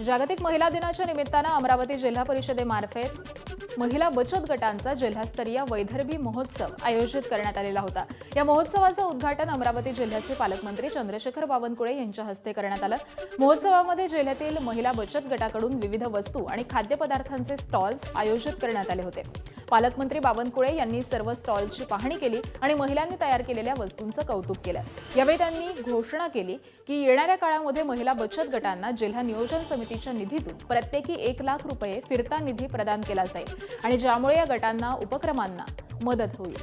जागतिक महिला दिनाच्या निमित्तानं अमरावती जिल्हा परिषदेमार्फत महिला बचत गटांचा जिल्हास्तरीय वैदर्भी महोत्सव आयोजित करण्यात आलेला होता। या महोत्सवाचं उद्घाटन अमरावती जिल्ह्याचे पालकमंत्री चंद्रशेखर बावनकुळे यांच्या हस्ते करण्यात आलं। महोत्सवामध्ये जिल्ह्यातील महिला बचत गटाकडून विविध वस्तू आणि खाद्यपदार्थांचे स्टॉल्स आयोजित करण्यात आले होते। पालकमंत्री बावनकुळे यांनी सर्व स्टॉल्सची पाहणी केली आणि महिलांनी तयार केलेल्या वस्तूंचं कौतुक केलं। यावेळी त्यांनी घोषणा केली की येणाऱ्या काळामध्ये महिला बचत गटांना जिल्हा नियोजन समितीच्या निधीतून प्रत्येकी 1 लाख रुपये फिरता निधी प्रदान केला जाईल आणि ज्यामुळे या गटांना उपक्रमांना मदत होईल।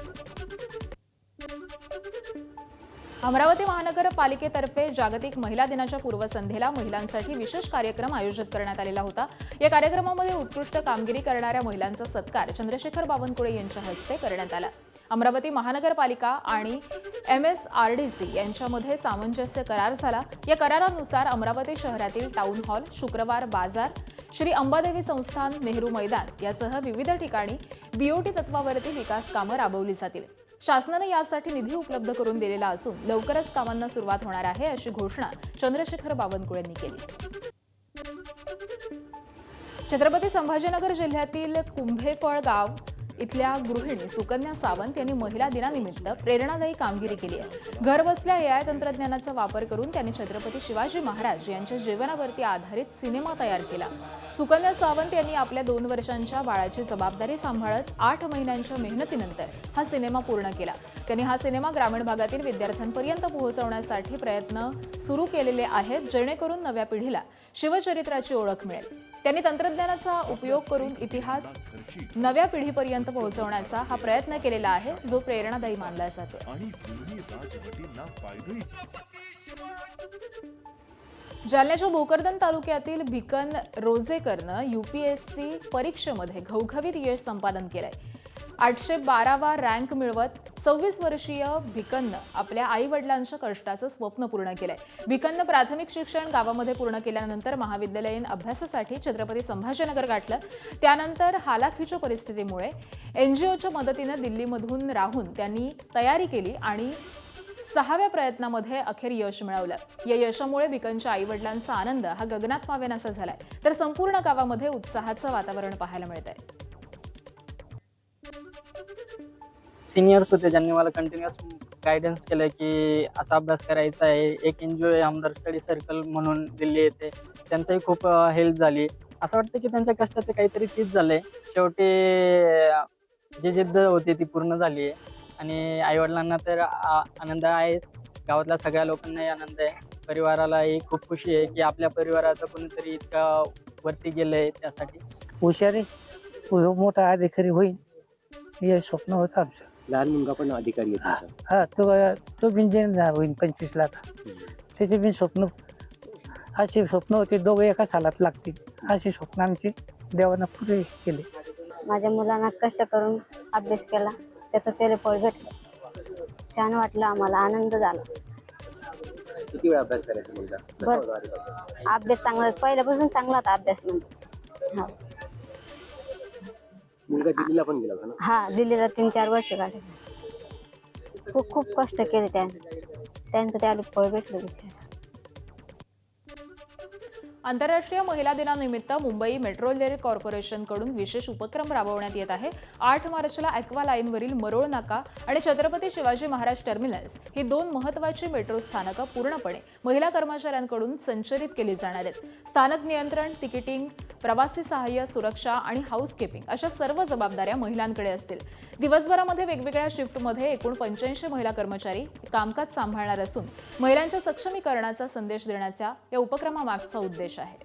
अमरावती महानगरपालिकेतर्फे जागतिक महिला दिनाच्या पूर्वसंध्येला महिलांसाठी विशेष कार्यक्रम आयोजित करण्यात आलेला होता। या कार्यक्रमामध्ये उत्कृष्ट कामगिरी करणाऱ्या महिलांचा सत्कार चंद्रशेखर बावनकुळे यांच्या हस्ते करण्यात आला। अमरावती महानगरपालिका आणि MSRDC यांच्यामध्ये सामंजस्य करार झाला। या करारानुसार अमरावती शहरातील टाउन हॉल, शुक्रवार बाजार, श्री अंबादेवी संस्थान, नेहरू मैदान यासह विविध ठिकाणी BOT तत्वावरती विकास कामं राबवली जातील। शासनाने यासाठी निधी उपलब्ध करून दिलेला असून लवकरच कामांना सुरुवात होणार आहे, अशी घोषणा चंद्रशेखर बावनकुळे यांनी केली। छत्रपती संभाजीनगर जिल्ह्यातील कुंभेफळ गाव इथल्या गृहिणी सुकन्या सावंत यांनी महिला दिनानिमित्त प्रेरणादायी कामगिरी केली आहे। घरबसल्या AI तंत्रज्ञानाचा वापर करून त्यांनी छत्रपती शिवाजी महाराज यांच्या जीवनावरती आधारित सिनेमा तयार केला। सुकन्या सावंत यांनी आपल्या 2 वर्षांच्या बाळाची जबाबदारी सांभाळत 8 महिन्यांच्या मेहनतीनंतर हा सिनेमा पूर्ण केला। त्यांनी हा सिनेमा ग्रामीण भागातील विद्यार्थ्यांपर्यंत पोहोचवण्यासाठी प्रयत्न सुरू केलेले आहेत, जेणेकरून नव्या पिढीला शिवचरित्राची ओळख मिळेल। त्यांनी तंत्रज्ञानाचा उपयोग करून इतिहास नव्या पिढीपर्यंत पोहोचवण्याचा हा प्रयत्न केलेला आहे, जो प्रेरणादायी मानला जातो। जालन्याच्या भोकरदन तालुक्यातील भिकन रोजेकरनं UPSC परीक्षेमध्ये घवघवीत यश संपादन केलंय। 812वा रँक मिळवत 26 वर्षीय भिकननं आपल्या आई-वडिलांच्या कष्टाचं स्वप्न पूर्ण केलंय। भिकननं प्राथमिक शिक्षण गावामध्ये पूर्ण केल्यानंतर महाविद्यालयीन अभ्यासासाठी छत्रपती संभाजीनगर गाठलं। त्यानंतर हालाखीच्या परिस्थितीमुळे NGOच्या मदतीने दिल्लीमधून राहून त्यांनी तयारी केली आणि 6व्या प्रयत्नामध्ये अखेर यश मिळवलं। या यशामुळे भिकनच्या आई-वडिलांचा आनंद हा गगनात मावेनासा झालाय, तर संपूर्ण गावामध्ये उत्साहाचं वातावरण पाहायला मिळतंय। सिनियर्स होते ज्यांनी मला कंटिन्युअस गायडन्स केलं की असा अभ्यास करायचा आहे। एक NGO आहे आमदार स्टडी सर्कल म्हणून दिल्ली येथे, त्यांचाही खूप हेल्प झाली। असं वाटतं की त्यांच्या कष्टाचं काहीतरी चीज झालंय। शेवटी जी जिद्द होती ती पूर्ण झाली आहे आणि आईवडिलांना तर आनंद आहेच, गावातल्या सगळ्या लोकांनाही आनंद आहे, परिवारालाही खूप खुशी आहे की आपल्या परिवाराचं कोणीतरी इतका वरती गेलंय। त्यासाठी हुशारी मोठा अधिकारी होईल हे स्वप्न होतं आमचं। लहान मुलगा पण अधिकारी आहे तुमचा? हा, तो इंजिनियर होईल 25 ला। त्याचे बी स्वप्न अशी स्वप्न होती, दोघं एका सालात लागतील अशी स्वप्न आमची देवानं पुरे केले। माझ्या मुलांना कष्ट करून अभ्यास केला, त्याचं त्याला फळ भेटलं, छान वाटलं, आम्हाला आनंद झाला। किती वेळ अभ्यास करायचा मुलगा? अभ्यास चांगला, पहिल्यापासून चांगला होता अभ्यास म्हणजे। हा, मुलगा दिल्लीला पण गेला होता ना? हा, दिल्लीला 3-4 वर्ष काढले। खूप कष्ट केले त्यांचं त्याला फळ भेटलं। आंतरराष्ट्रीय महिला दिनानिमित्त मुंबई मेट्रो रेल कॉर्पोरेशनकडून विशेष उपक्रम राबवण्यात येत आहे। 8 मार्चला ॲक्वा लाईनवरील मरोळ नाका आणि छत्रपती शिवाजी महाराज टर्मिनस ही 2 महत्त्वाची मेट्रो स्थानकं पूर्णपणे महिला कर्मचाऱ्यांकडून संचलित केली जाणार आहेत। स्थानक नियंत्रण, तिकिटिंग, प्रवासी सहाय्य, सुरक्षा आणि हाऊसकीपिंग अशा सर्व जबाबदाऱ्या महिलांकडे असतील। दिवसभरामध्ये वेगवेगळ्या शिफ्टमध्ये एकूण 85 महिला कर्मचारी कामकाज सांभाळणार असून महिलांच्या सक्षमीकरणाचा संदेश देण्याचा या उपक्रमामागचा उद्देश आहे।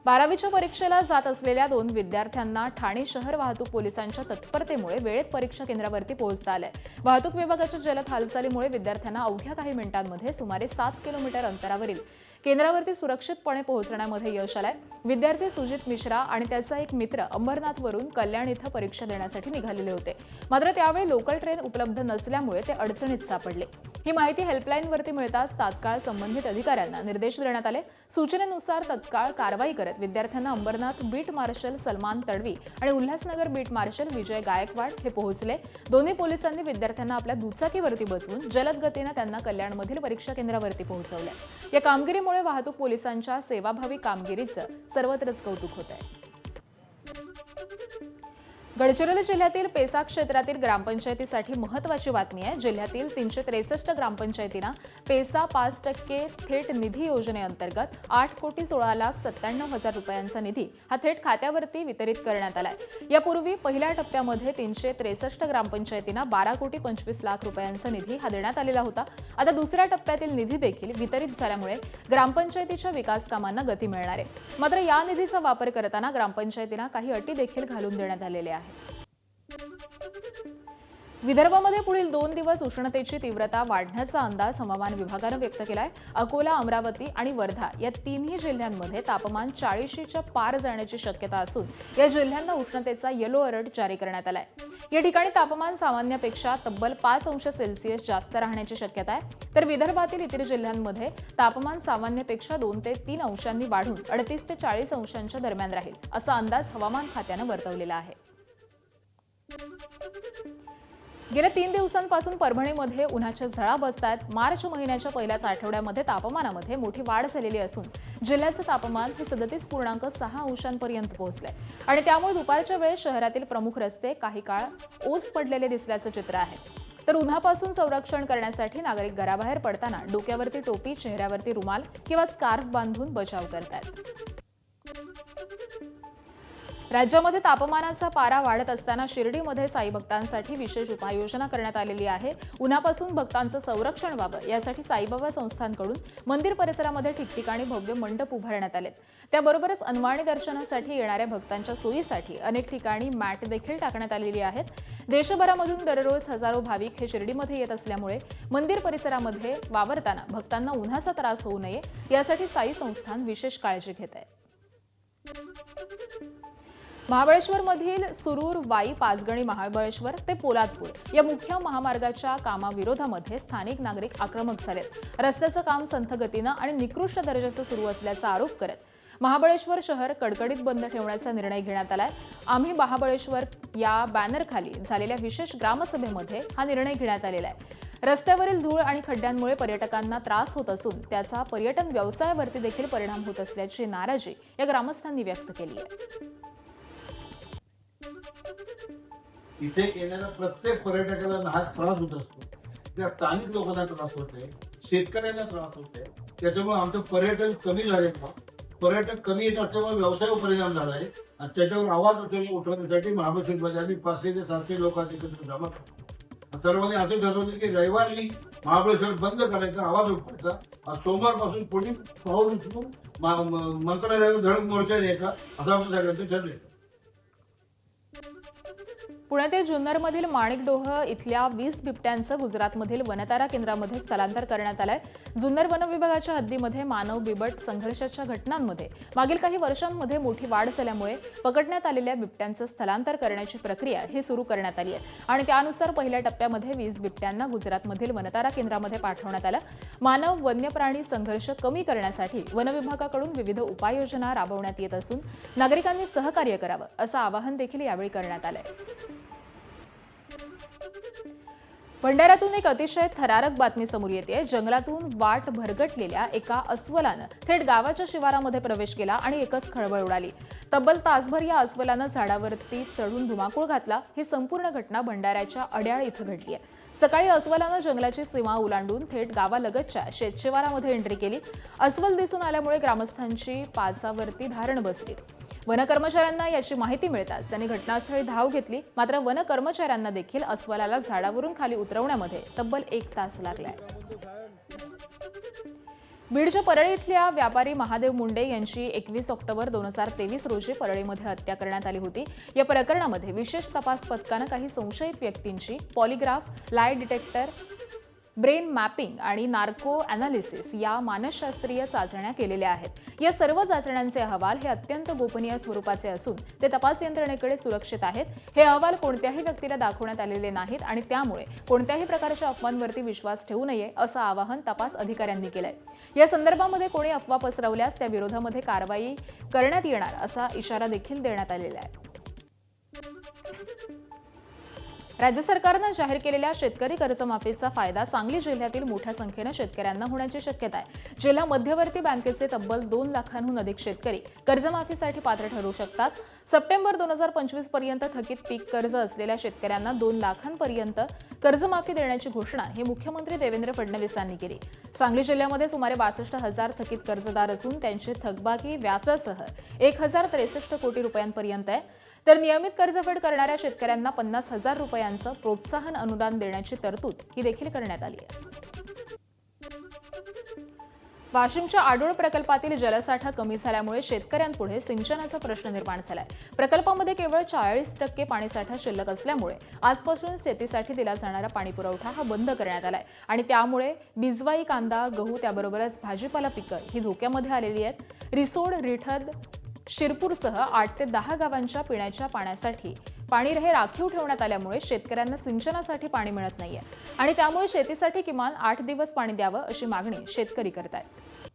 12वीच्या परीक्षेला जात असलेल्या 2 विद्यार्थ्यांना ठाणे शहर वाहतूक पोलिसांच्या तत्परतेमुळे वेळेत परीक्षा केंद्रावरती पोहोचता आलंय। वाहतूक विभागाच्या जलद हालचालीमुळे विद्यार्थ्यांना अवघ्या काही मिनिटांमध्ये सुमारे 7 किलोमीटर अंतरावरील केंद्रावरती सुरक्षितपणे पोहोचण्यामध्ये यश आलंय। विद्यार्थी सुजित मिश्रा आणि त्याचा एक मित्र अंबरनाथवरून कल्याण इथं परीक्षा देण्यासाठी निघालेले होते, मात्र त्यावेळी लोकल ट्रेन उपलब्ध नसल्यामुळे ते अडचणीत सापडले। ही माहिती हेल्पलाईनवरती मिळताच तात्काळ संबंधित अधिकाऱ्यांना निर्देश देण्यात आले. सूचनेनुसार तत्काळ कारवाई करत विद्यार्थ्यांना अंबरनाथ बीट मार्शल सलमान तडवी आणि उल्हासनगर बीट मार्शल विजय गायकवाड हे पोहोचले. दोन्ही पोलिसांनी विद्यार्थ्यांना आपल्या दुचाकीवरती बसवून जलद गतीनं त्यांना कल्याणमधील परीक्षा केंद्रावरती पोहोचवले. या कामगिरीमुळे वाहतूक पोलिसांच्या सेवाभावी कामगिरीचं सर्वत्रच कौतुक होत आहे. गडचिरोली जिल्ह्यातील पेसा क्षेत्रातील ग्रामपंचायतीसाठी महत्त्वाची बातमी आहे. जिल्ह्यातील 363 ग्रामपंचायतींना पेसा 5% थेट निधी योजनेअंतर्गत 8,16,97,000 रुपयांचा निधी हा थेट खात्यावरती वितरित करण्यात आलाय. यापूर्वी पहिल्या टप्प्यामध्ये 363 ग्रामपंचायतींना 12,25,00,000 रुपयांचा निधी हा देण्यात आलेला होता. आता दुसऱ्या टप्प्यातील निधी देखील वितरित झाल्यामुळे ग्रामपंचायतीच्या विकास कामांना गती मिळणार आहे. मात्र या निधीचा वापर करताना ग्रामपंचायतींना काही अटी देखील घालून देण्यात आलेल्या आहेत. विदर्भामध्ये पुढील 2 दिवस उष्णतेची तीव्रता वाढण्याचा अंदाज हवामान विभागानं व्यक्त केलाय. अकोला, अमरावती आणि वर्धा या तिन्ही जिल्ह्यांमध्ये तापमान 40च्या पार जाण्याची शक्यता असून या जिल्ह्यांना उष्णतेचा येलो अलर्ट जारी करण्यात आलाय. या ठिकाणी तापमान सामान्यापेक्षा तब्बल 5 अंश सेल्सिअस जास्त राहण्याची शक्यता आहे. तर विदर्भातील इतर जिल्ह्यांमध्ये तापमान सामान्यापेक्षा 2 ते 3 अंशांनी वाढून 38 ते 40 अंशांच्या दरम्यान राहील असा अंदाज हवामान खात्यानं वर्तवलेला आहे. गेल्या 3 दिवसांपासून परभणीमध्ये उन्हाच्या झळा बसतात. मार्च महिन्याच्या पहिल्याच आठवड्यामध्ये तापमानामध्ये मोठी वाढ झालेली असून जिल्ह्याचं तापमान हे 37.6 अंशांपर्यंत पोहोचलंय आणि त्यामुळे दुपारच्या वेळेस शहरातील प्रमुख रस्ते काही काळ ओस पडलेले दिसल्याचं चित्र आहे. तर उन्हापासून संरक्षण करण्यासाठी नागरिक घराबाहेर पडताना डोक्यावरती टोपी, चेहऱ्यावरती रुमाल किंवा स्कार्फ बांधून बचाव करतात. राज्यामध्ये तापमानाचा पारा वाढत असताना शिर्डीमध्ये साई भक्तांसाठी विशेष उपाययोजना करण्यात आलेली आहे. उन्हापासून भक्तांचं संरक्षण व्हावं यासाठी साईबाबा संस्थांकडून मंदिर परिसरामध्ये ठिकठिकाणी भव्य मंडप उभारण्यात आलेत. त्याबरोबरच अनवाणी दर्शनासाठी येणाऱ्या भक्तांच्या सोयीसाठी अनेक ठिकाणी मॅट देखील टाकण्यात आलेली आहेत. देशभरामधून दररोज हजारो भाविक हे शिर्डीमध्ये येत असल्यामुळे मंदिर परिसरामध्ये वावरताना भक्तांना उन्हाचा त्रास होऊ नये यासाठी साई संस्थान विशेष काळजी घेत आहे. महाबळेश्वरमधील सुरूर, वाई, पाचगणी, महाबळेश्वर ते पोलादपूर या मुख्य महामार्गाच्या कामाविरोधामध्ये स्थानिक नागरिक आक्रमक झालेत. रस्त्याचं काम संथ गतीनं आणि निकृष्ट दर्जाचं सुरू असल्याचा आरोप करत महाबळेश्वर शहर कडकडीत बंद ठेवण्याचा निर्णय घेण्यात आलाय. आम्ही महाबळेश्वर या बॅनरखाली झालेल्या विशेष ग्रामसभेमध्ये हा निर्णय घेण्यात आलेला आहे. रस्त्यावरील धूळ आणि खड्ड्यांमुळे पर्यटकांना त्रास होत असून त्याचा पर्यटन व्यवसायावरती देखील परिणाम होत असल्याची नाराजी या ग्रामस्थांनी व्यक्त केली आहे. इथे येणाऱ्या प्रत्येक पर्यटकाला हा त्रास होत असतो. त्या स्थानिक लोकांना त्रास होते, शेतकऱ्यांना त्रास होते. त्याच्यामुळे आमचं पर्यटन कमी झाले. पर्यटक कमी येत असल्यामुळे व्यवसायावर परिणाम झाला आहे आणि त्याच्यावर आवाज उठवण्यासाठी महाबळेश्वरमध्ये आम्ही 500 ते 700 लोकांची जमा करतो. सर्वांनी असं ठरवलं की रविवारी महाबळेश्वर बंद करायचा, आवाज उठवायचा. सोमवारपासून पुढील पाऊल उचलून मंत्रालयावर धडक मोर्चा द्यायचा असं आमचं सगळ्यांचं ठरलं. पुण्यातील जुन्नरमधील माणिकडोह इथल्या 20 बिबट्यांचं गुजरातमधील वनतारा केंद्रामध्ये स्थलांतर करण्यात आलंय. जुन्नर वन विभागाच्या हद्दीमध्ये मानव बिबट संघर्षाच्या घटनांमध्ये मागील काही वर्षांमध्ये मोठी वाढ झाल्यामुळे पकडण्यात आलेल्या बिबट्यांचं स्थलांतर करण्याची प्रक्रिया ही सुरू करण्यात आली आहे आणि त्यानुसार पहिल्या टप्प्यामध्ये 20 बिबट्यांना गुजरातमधील वनतारा केंद्रामध्ये पाठवण्यात आलं. मानव वन्यप्राणी संघर्ष कमी करण्यासाठी वन विभागाकडून विविध उपाययोजना राबवण्यात येत असून नागरिकांनी सहकार्य करावं असं आवाहन देखील यावेळी करण्यात आलंय. भंडाऱ्यातून एक अतिशय थरारक बातमी समोर येते. जंगलातून वाट भरगटलेल्या एका अस्वलानं थेट गावाच्या शिवारामध्ये प्रवेश केला आणि एकच खळबळ उडाली. तब्बल तासभर या अस्वलानं झाडावरती चढून धुमाकूळ घातला. ही संपूर्ण घटना भंडाऱ्याच्या अड्याळ इथं घडली आहे. सकाळी अस्वलानं जंगलाची सीमा ओलांडून थेट गावालगतच्या शेतशिवारामध्ये एंट्री केली. अस्वल दिसून आल्यामुळे ग्रामस्थांची पाचावरती धारण बसली. वन कर्मचाऱ्यांना याची माहिती मिळताच त्यांनी घटनास्थळी धाव घेतली. मात्र वन कर्मचाऱ्यांना देखील अस्वलाला झाडावरून खाली उतरवण्यामध्ये तब्बल 1 तास लागलाय. बीडच्या परळी इथल्या व्यापारी महादेव मुंडे यांची 21 ऑक्टोबर 2023 रोजी परळीमध्ये हत्या करण्यात आली होती. या प्रकरणामध्ये विशेष तपास पथकानं काही संशयित व्यक्तींची पॉलिग्राफ, लाय डिटेक्टर, ब्रेन मॅपिंग आणि नार्को अॅनालिसिस या मानसशास्त्रीय चाचण्या केलेल्या आहेत। या सर्व चाचण्यांचे अहवाल हे अत्यंत गोपनीय स्वरूपाचे असून ते तपास यंत्रणेकडे सुरक्षित आहेत। हे अहवाल कोणत्याही व्यक्तीला दाखवण्यात आलेले नाहीत आणि त्यामुळे कोणत्याही प्रकारच्या अफवांवरती विश्वास ठेवू नये असं आवाहन तपास अधिकाऱ्यांनी केलंय। या संदर्भामध्ये कोणी अफवा पसरवल्यास त्या विरोधामध्ये कारवाई करण्यात येणार असा इशारा देखील देण्यात आलेला आहे। राज्य सरकारनं जाहीर केलेल्या शेतकरी कर्जमाफीचा फायदा सांगली जिल्ह्यातील मोठ्या संख्येनं शेतकऱ्यांना होण्याची शक्यता आहे। जिल्हा मध्यवर्ती बँकेचे तब्बल 2 लाखांहून अधिक शेतकरी कर्जमाफीसाठी पात्र ठरू शकतात। सप्टेंबर 2025 पर्यंत थकीत पीक कर्ज असलेल्या शेतकऱ्यांना 2 लाखांपर्यंत कर्जमाफी देण्याची घोषणा ही मुख्यमंत्री देवेंद्र फडणवीसांनी केली। सांगली जिल्ह्यामध्ये सुमारे 62,000 थकीत कर्जदार असून त्यांची थकबाकी व्याजासह 1,063 कोटी रुपयांपर्यंत आहे। तर नियमित कर्जफेड करणाऱ्या शेतकऱ्यांना 50,000 रुपयांचं प्रोत्साहन अनुदान देण्याची तरतूद ही देखील करण्यात आली आहे। वाशिमच्या आडोळ प्रकल्पातील जलसाठा कमी झाल्यामुळे शेतकऱ्यांपुढे सिंचनाचा प्रश्न निर्माण झालाय। प्रकल्पामध्ये केवळ 40% पाणीसाठा शिल्लक असल्यामुळे आजपासून शेतीसाठी दिला जाणारा पाणीपुरवठा हा बंद करण्यात आलाय आणि त्यामुळे बिजवाई, कांदा, गहू त्याबरोबरच भाजीपाला पिकं ही धोक्यामध्ये आलेली आहेत। रिसोड, रिठद, शिरपूरसह 8 ते 10 गावांच्या पिण्याच्या पाण्यासाठी पाणी हे राखीव ठेवण्यात आल्यामुळे शेतकऱ्यांना सिंचनासाठी पाणी मिळत नाहीये आणि त्यामुळे शेतीसाठी किमान 8 दिवस पाणी द्यावं अशी मागणी शेतकरी करतायत।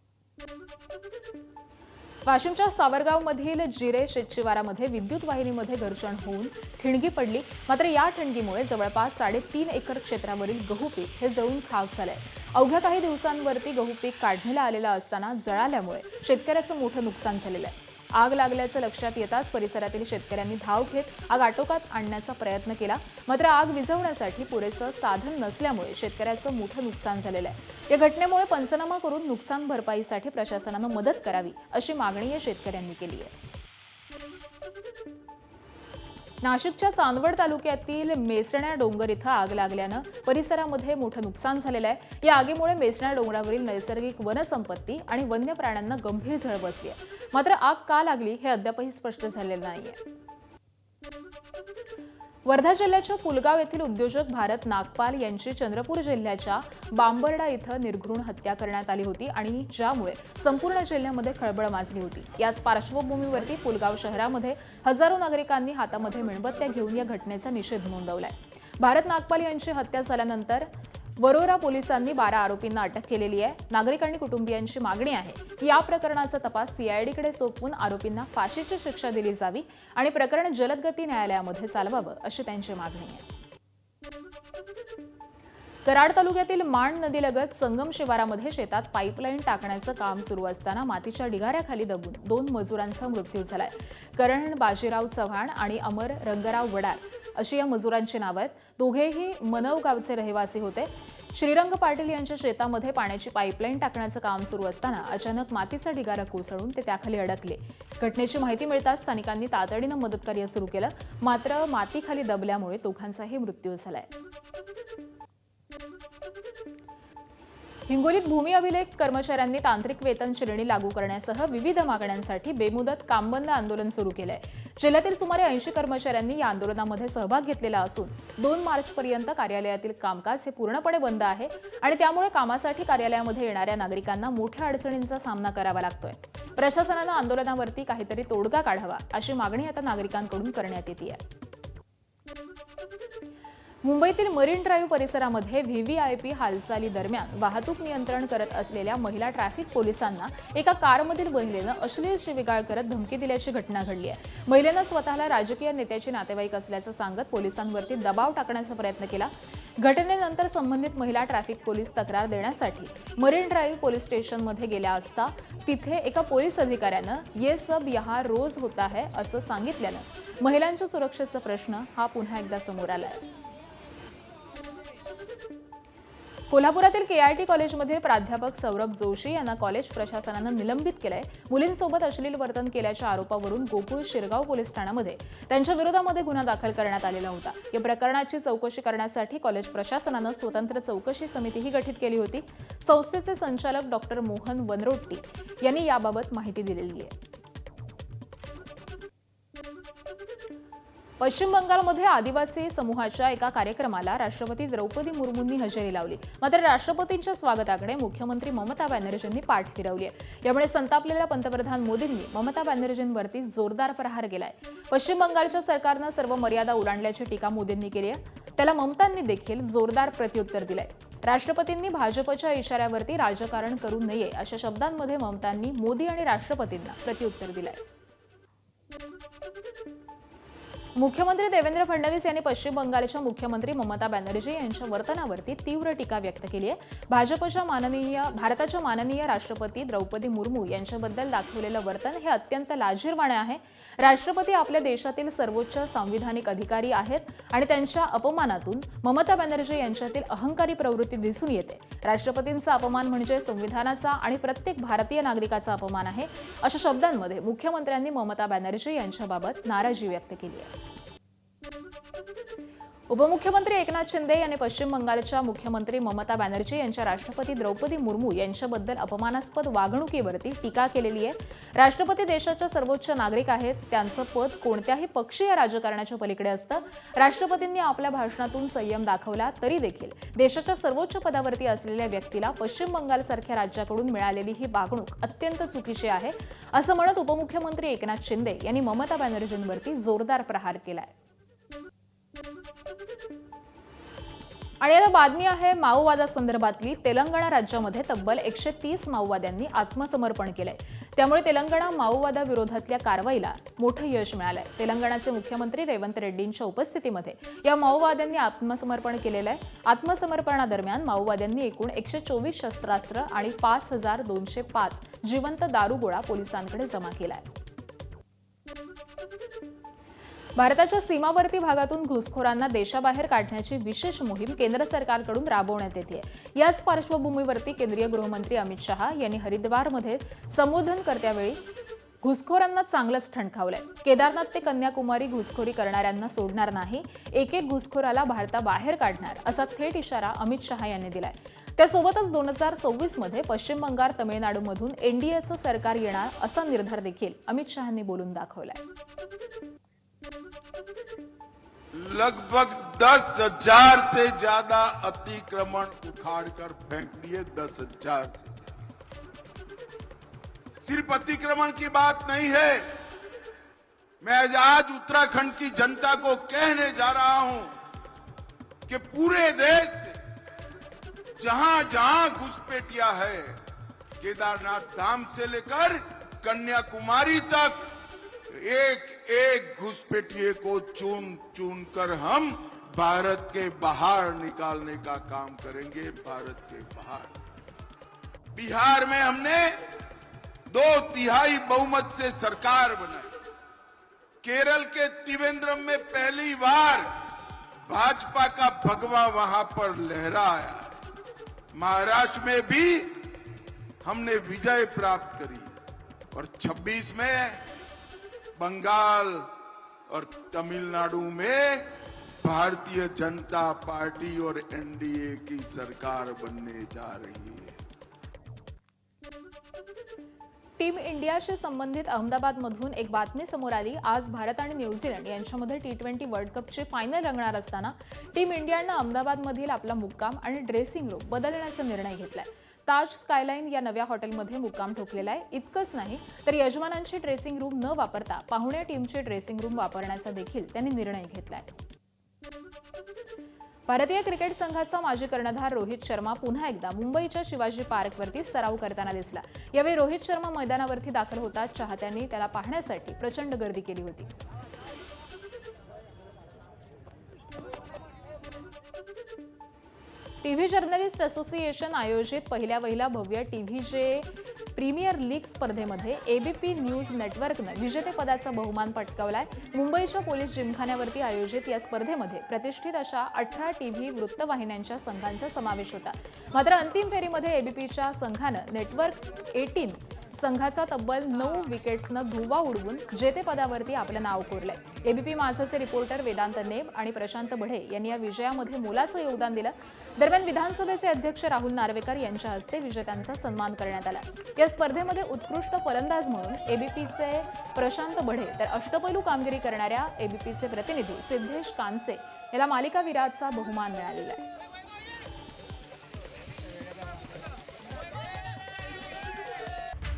वाशिमच्या सावरगावमधील जिरे शेतशिवारामध्ये विद्युत वाहिनीमध्ये घर्षण होऊन ठिणगी पडली। मात्र या ठिणगीमुळे जवळपास 3.5 एकर क्षेत्रावरील गहू पीक हे जळून खाक झालंय। अवघ्या काही दिवसांवरती गहू पीक काढणीला आलेलं असताना जळाल्यामुळे शेतकऱ्याचं मोठं नुकसान झालेलं आहे। आग लागल्याचं लक्षात येताच परिसरातील शेतकऱ्यांनी धाव घेत आग आटोक्यात आणण्याचा प्रयत्न केला। मात्र आग विझवण्यासाठी पुरेसं साधन नसल्यामुळे शेतकऱ्याचं मोठं नुकसान झालेलं आहे। या घटनेमुळे पंचनामा करून नुकसान भरपाईसाठी प्रशासनानं मदत करावी अशी मागणी या शेतकऱ्यांनी केली आहे। नाशिकच्या चांदवड तालुक्यातील मेसण्या डोंगर इथं आग लागल्यानं परिसरामध्ये मोठं नुकसान झालेलं आहे। या आगीमुळे मेसण्या डोंगरावरील नैसर्गिक वनसंपत्ती आणि वन्य प्राण्यांना गंभीर झळ बसली आहे। मात्र आग का लागली हे अद्यापही स्पष्ट झालेलं नाहीये। वर्धा जिल्ह्याच्या पुलगाव येथील उद्योजक भारत नागपाल यांची चंद्रपूर जिल्ह्याच्या बांबर्डा इथं निर्घृण हत्या करण्यात आली होती आणि ज्यामुळे संपूर्ण जिल्ह्यामध्ये खळबळ माजली होती। याच पार्श्वभूमीवरती पुलगाव शहरामध्ये हजारो नागरिकांनी हातामध्ये मेणबत्त्या घेऊन या घटनेचा निषेध नोंदवलाय। भारत नागपाल यांची हत्या झाल्यानंतर वरोरा पोलिसांनी 12 आरोपींना अटक केलेली आहे। नागरिक कुटुंबियांची मागणी आहे की या प्रकरणाचा तपास सीआयडीकडे सोपवून आरोपींना फाशीची शिक्षा दिली जावी आणि प्रकरण जलदगती न्यायालयामध्ये चालवावं अशी त्यांची मागणी आहे। कराड तालुक्यातील माण नदीलगत संगम शिवारामध्ये शेतात पाईपलाईन टाकण्याचं काम सुरू असताना मातीच्या ढिगाऱ्याखाली दबून 2 मजुरांचा मृत्यू झालाय। करण बाजीराव चव्हाण आणि अमर रंगराव वडार अशी या मजुरांची नावं आहेत। दोघेही मनव गावचे रहिवासी होते। श्रीरंग पाटील यांच्या शेतामध्ये पाण्याची पाईपलाईन टाकण्याचं काम सुरू असताना अचानक मातीचा ढिगारा कोसळून ते त्याखाली अडकले। घटनेची माहिती मिळताच स्थानिकांनी तातडीनं मदतकार्य सुरू केलं। मात्र मातीखाली दबल्यामुळे दोघांचाही मृत्यू झालाय। हिंगोलीत भूमी अभिलेख कर्मचाऱ्यांनी तांत्रिक वेतन श्रेणी लागू करण्यासह विविध मागण्यांसाठी बेमुदत कामबंद आंदोलन सुरू केलंय। जिल्ह्यातील सुमारे 80 कर्मचाऱ्यांनी या आंदोलनामध्ये सहभाग घेतलेला असून 2 मार्चपर्यंत कार्यालयातील कामकाज हे पूर्णपणे बंद आहे आणि त्यामुळे कामासाठी कार्यालयामध्ये येणाऱ्या नागरिकांना मोठ्या अडचणींचा सामना करावा लागतोय। प्रशासनानं आंदोलनावरती काहीतरी तोडगा काढावा अशी मागणी आता नागरिकांकडून करण्यात येते। मुंबईतील मरीन ड्राईव्ह परिसरामध्ये व्हीव्हीआयपी हालचाली दरम्यान वाहतूक नियंत्रण करत असलेल्या महिला ट्रॅफिक पोलिसांना एका कारमधील महिलेनं अश्लील शिवीगाळ करत धमकी दिल्याची घटना घडली आहे। महिलेनं स्वतःला राजकीय नेत्याचे नातेवाईक असल्याचं सांगत पोलिसांवरती दबाव टाकण्याचा प्रयत्न केला। घटनेनंतर संबंधित महिला ट्रॅफिक पोलीस तक्रार देण्यासाठी मरीन ड्राईव्ह पोलीस स्टेशनमध्ये गेल्या असता तिथे एका पोलीस अधिकाऱ्यानं ये सब यहाँ रोज होता है असं सांगितल्यानं महिलांच्या सुरक्षेचा प्रश्न हा पुन्हा एकदा समोर आलाय। कोल्हापुरातील केआयटी कॉलेजमधील प्राध्यापक सौरभ जोशी यांना कॉलेज प्रशासनानं निलंबित केलंय। मुलींसोबत अश्लील वर्तन केल्याच्या आरोपावरून गोकुळ शिरगाव पोलीस ठाण्यामध्ये त्यांच्या विरोधामध्ये गुन्हा दाखल करण्यात आलेला होता। या प्रकरणाची चौकशी करण्यासाठी कॉलेज प्रशासनानं स्वतंत्र चौकशी समितीही गठीत केली होती। संस्थेचे संचालक डॉक्टर मोहन वनरोट्टी यांनी याबाबत माहिती दिलेली आहे। पश्चिम बंगालमध्ये आदिवासी समूहाच्या एका कार्यक्रमाला राष्ट्रपती द्रौपदी मुर्मूंनी हजेरी लावली. मात्र राष्ट्रपतींच्या स्वागताकडे मुख्यमंत्री ममता बॅनर्जींनी पाठ फिरवली आहे. यामुळे संतापलेल्या पंतप्रधान मोदींनी ममता बॅनर्जींवरती जोरदार प्रहार केलाय. पश्चिम बंगालच्या सरकारनं सर्व मर्यादा ओलांडल्याची टीका मोदींनी केली आहे. त्याला ममतांनी देखील जोरदार प्रत्युत्तर दिलंय. राष्ट्रपतींनी भाजपच्या इशाऱ्यावरती राजकारण करू नये अशा शब्दांमध्ये ममतांनी मोदी आणि राष्ट्रपतींना प्रत्युत्तर दिलंय. मुख्यमंत्री देवेंद्र फडणवीस यांनी पश्चिम बंगालच्या मुख्यमंत्री ममता बॅनर्जी यांच्या वर्तनावरती तीव्र टीका व्यक्त केली आहे. भारताच्या माननीय राष्ट्रपती द्रौपदी मुर्मू यांच्याबद्दल दाखवलेलं वर्तन हे अत्यंत लाजिरवाणे आहे. राष्ट्रपती आपल्या देशातील सर्वोच्च संविधानिक अधिकारी आहेत आणि त्यांच्या अपमानातून ममता बॅनर्जी यांच्यातील अहंकारी प्रवृत्ती दिसून येते. राष्ट्रपतींचा अपमान म्हणजे संविधानाचा आणि प्रत्येक भारतीय नागरिकाचा अपमान आहे, अशा शब्दांमध्ये मुख्यमंत्र्यांनी ममता बॅनर्जी यांच्याबाबत नाराजी व्यक्त केली आहे. उपमुख्यमंत्री एकनाथ शिंदे यांनी पश्चिम बंगालच्या मुख्यमंत्री ममता बॅनर्जी यांच्या राष्ट्रपती द्रौपदी मुर्मू यांच्याबद्दल अपमानास्पद वागणुकीवरती टीका केलेली आहे. राष्ट्रपती देशाच्या सर्वोच्च नागरिक आहेत. त्यांचं पद कोणत्याही पक्षीय राजकारणाच्या पलीकडे असतं. राष्ट्रपतींनी आपल्या भाषणातून संयम दाखवला तरी देखील देशाच्या सर्वोच्च पदावरती असलेल्या व्यक्तीला पश्चिम बंगालसारख्या राज्याकडून मिळालेली ही वागणूक अत्यंत चुकीची आहे, असं म्हणत उपमुख्यमंत्री एकनाथ शिंदे यांनी ममता बॅनर्जींवरती जोरदार प्रहार केलाय. आणि आता बातमी आहे माओवादासंदर्भातली. तेलंगणा राज्यामध्ये तब्बल 130 माओवाद्यांनी आत्मसमर्पण केलंय. त्यामुळे तेलंगणा माओवादाविरोधातल्या कारवाईला मोठं यश मिळालंय. तेलंगणाचे मुख्यमंत्री रेवंत रेड्डींच्या उपस्थितीमध्ये या माओवाद्यांनी आत्मसमर्पण केलेलं आहे. आत्मसमर्पणादरम्यान माओवाद्यांनी एकूण 124 शस्त्रास्त्र आणि 5205 जिवंत दारुगोळा पोलिसांकडे जमा केलाय. भारताच्या सीमावर्ती भागातून घुसखोरांना देशाबाहेर काढण्याची विशेष मोहीम केंद्र सरकारकडून राबवण्यात येते. याच पार्श्वभूमीवरती केंद्रीय गृहमंत्री अमित शहा यांनी हरिद्वारमध्ये संबोधन करत्यावेळी घुसखोरांना चांगलंच ठणकावलंय. केदारनाथ ते कन्याकुमारी घुसखोरी करणाऱ्यांना सोडणार नाही, एक घुसखोराला भारताबाहेर काढणार, असा थेट इशारा अमित शहा यांनी दिलाय. त्यासोबतच 2026 मध्ये पश्चिम बंगाल तमिळनाडूमधून एनडीएचं सरकार येणार असा निर्धार देखील अमित शहांनी बोलून दाखवलाय. लगभग 10,000 से ज्यादा अतिक्रमण उखाड़कर फेंक दिए. 10,000 से. सिर्फ अतिक्रमण की बात नहीं है. मैं आज उत्तराखंड की जनता को कहने जा रहा हूं कि पूरे देश से जहां जहां घुसपैठिया है, केदारनाथ धाम से लेकर कन्याकुमारी तक, एक एक घुसपैठिए को चुन चुन कर हम भारत के बाहर निकालने का काम करेंगे. भारत के बाहर. बिहार में हमने 2/3 बहुमत से सरकार बनाई. केरल के त्रिवेंद्रम में पहली बार भाजपा का भगवा वहां पर लहराया. महाराष्ट्र में भी हमने विजय प्राप्त करी और 26 में बंगाल और तमिलनाडु में भारतीय जनता पार्टी और एनडीए की सरकार बनने जा रही है. टीम इंडियाशी संबंधित अहमदाबादमधून एक बातमी समोर आली. आज भारत आणि न्यूझीलंड यांच्यामध्ये T20 वर्ल्ड कपची फायनल रंगणार असताना टीम इंडियानं अहमदाबादमधील आपला मुक्काम आणि ड्रेसिंग रूम बदलण्याचा निर्णय घेतलाय. ताज स्कायलाईन या नव्या हॉटेलमध्ये मुक्काम ठोकलेला आहे. इतकंच नाही तर यजमानांची ड्रेसिंग रूम न वापरता पाहुण्या टीमची ड्रेसिंग रूम वापरण्याचा देखील त्यांनी निर्णय घेतलाय. भारतीय क्रिकेट संघाचा माजी कर्णधार रोहित शर्मा पुन्हा एकदा मुंबईच्या शिवाजी पार्कवरती सराव करताना दिसला. यावेळी रोहित शर्मा मैदानावरती दाखल होताच चाहत्यांनी त्याला पाहण्यासाठी प्रचंड गर्दी केली होती. टीव्ही जर्नलिस्ट असोसिएशन आयोजित पहिल्या वहिला भव्य टीव्हीजे प्रीमियर लीग स्पर्धेमध्ये एबीपी न्यूज नेटवर्कनं विजेतेपदाचा बहुमान पटकावलाय. मुंबईच्या पोलीस जिमखान्यावरती आयोजित या स्पर्धेमध्ये प्रतिष्ठित अशा 18 टीव्ही वृत्तवाहिन्यांच्या संघांचा समावेश होता. मात्र अंतिम फेरीमध्ये एबीपीच्या संघानं नेटवर्क 18 संघाचा तब्बल 9 विकेट्सनं धुव्वा उडवून जेतेपदावरती आपलं नाव कोरलंय. एबीपी माझाचे रिपोर्टर वेदांत नेब आणि प्रशांत बढे यांनी या विजयामध्ये मोलाचं योगदान दिलं. दरम्यान विधानसभेचे अध्यक्ष राहुल नार्वेकर यांच्या हस्ते विजेत्यांचा सन्मान करण्यात आला. या स्पर्धेमध्ये उत्कृष्ट फलंदाज म्हणून एबीपीचे प्रशांत बढे तर अष्टपैलू कामगिरी करणाऱ्या एबीपीचे प्रतिनिधी सिद्धेश कानसे याला मालिकावीराचा बहुमान मिळालेला आहे.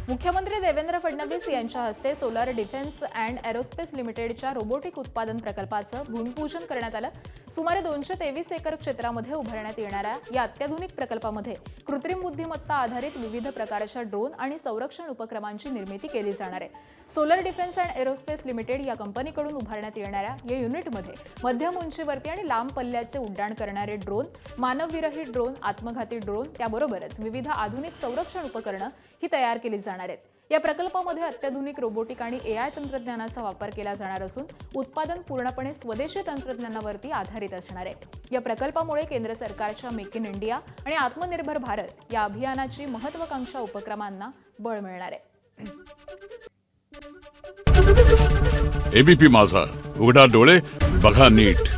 मुख्यमंत्री देवेंद्र फडणवीस यांच्या हस्ते सोलर डिफेन्स अँड एरोस्पेस लिमिटेडच्या रोबोटिक उत्पादन प्रकल्पाचं भूमिपूजन करण्यात आलं. सुमारे 223 एकर क्षेत्रामध्ये उभारण्यात येणाऱ्या या अत्याधुनिक प्रकल्पामध्ये कृत्रिम बुद्धिमत्ता आधारित विविध प्रकारच्या ड्रोन आणि संरक्षण उपक्रमांची निर्मिती केली जाणार आहे. Solar defence and aerospace limited या कंपनीकडून उभारण्यात येणाऱ्या या युनिटमध्ये मध्यम उंचीवरती आणि लांब पल्ल्याचे उड्डाण करणारे ड्रोन, मानवविरहित ड्रोन, आत्मघाती ड्रोन त्याबरोबरच विविध आधुनिक संरक्षण उपकरणं ही तयार केली जाणार आहेत. या प्रकल्पामध्ये अत्याधुनिक रोबोटिक आणि एआय तंत्रज्ञानाचा वापर केला जाणार असून उत्पादन पूर्णपणे स्वदेशी तंत्रज्ञानावरती आधारित असणार आहे. या प्रकल्पामुळे केंद्र सरकारच्या मेक इन इंडिया आणि आत्मनिर्भर भारत या अभियानाची महत्वाकांक्षा उपक्रमांना बळ मिळणार आहे. एबीपी माझा, उघडा डोळे बघा नीट.